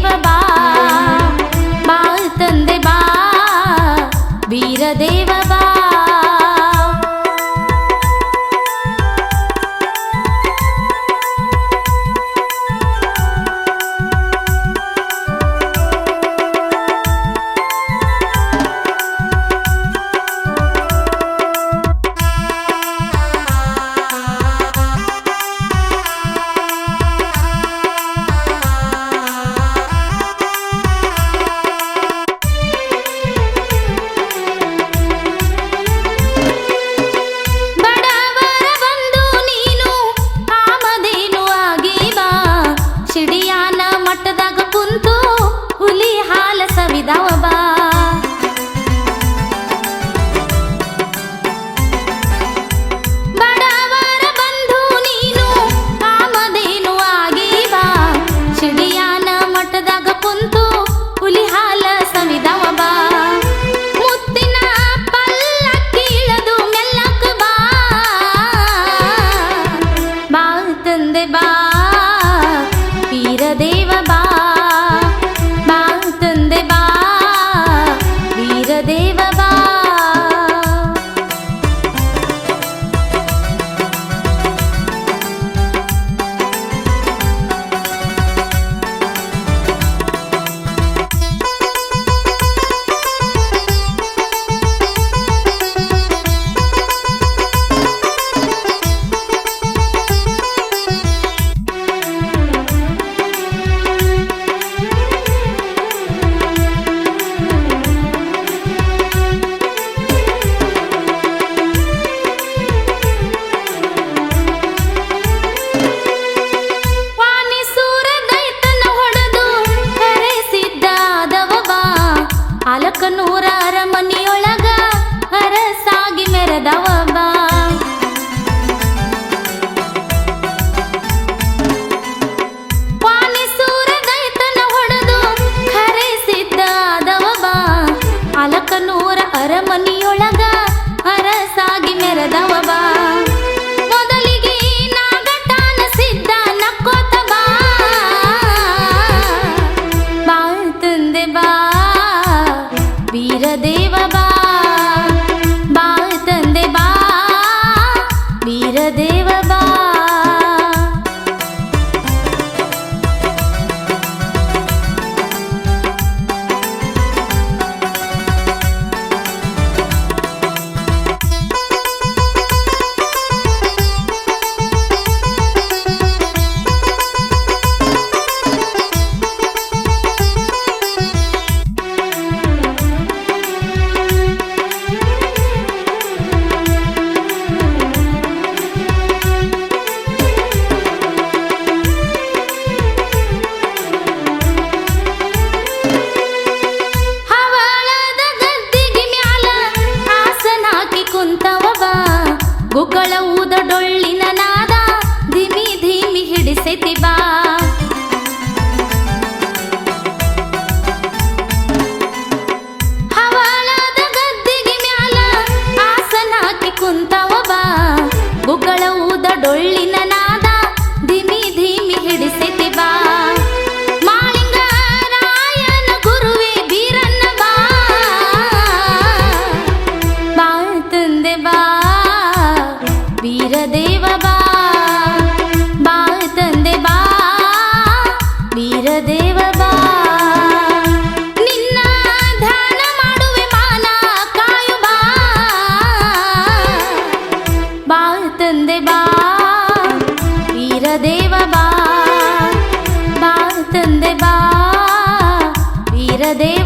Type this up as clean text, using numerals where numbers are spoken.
ವೀರದೇವ ಬಾ ಬಾ ತಂದೆ ಬಾ ವೀರದೇವ ಬಾ ಅಲಕನೂರ ಅರಮನಿಯೊಳಗ ಅರಸಾಗಿ ಮೆರೆದವ ಬಾ ವಾಣಿಸೂರ ದೈತನ ಹೊಡೆದು ಹರೆಸಿದ್ದಾದವ ಬಾ ಅಲಕನೂರ ಅರಮನಿಯೊಳಗ ಅರಸಾಗಿ ಮೆರೆದವ ಬಾ ಮೊದಲಿಗೆ ನಾಗಟಾನ ಸಿದ್ಧ ನಕ್ಕೋತ ಬಾ ಬಾ ತಂದೆ ಬಾ ವೀರದೇವ ಬಾ ಬಾ ತಂದೆ ಬಾ ವೀರದೇವ ಬಾ ಗುಕ್ಕಳ ಊದ ಡೊಳ್ಳಿನ ನಾದ ಧಿಮಿ ಧಿಮಿ ಹಿಡಿಸೈತಿ ಬಾ ಹವಾಳದ ಗದ್ದಿಗೆ ಮ್ಯಾಲ ಆಸನ ಹಾಕಿ ಕುಂತವ ಬಾ ಗುಕ್ಕಳ ಊದ ಡೊಳ್ಳಿನ ನಾದ ಧಿಮಿ ಧಿಮಿ ಹಿಡಿಸೈತಿ ಬಾ ಮಾಳಿಂಗ ರಾಯನ ಗುರುವೆ ಬೀರನ್ನ ಬಾ ಬಾ ತಂದೆ ಬಾ ವೀರದೇವ ಬಾ ಬಾ ತಂದೆ ಬಾ ವೀರದೇವ ಬಾ ನಿನ್ನ ಧ್ಯಾನ ಮಾಡುವೆ ಮಾನ ಕಾಯು ಬಾ ಬಾ ತಂದೆ ಬಾ ವೀರದೇವ ಬಾ ಬಾ ತಂದೆ ಬಾ ವೀರದೇವ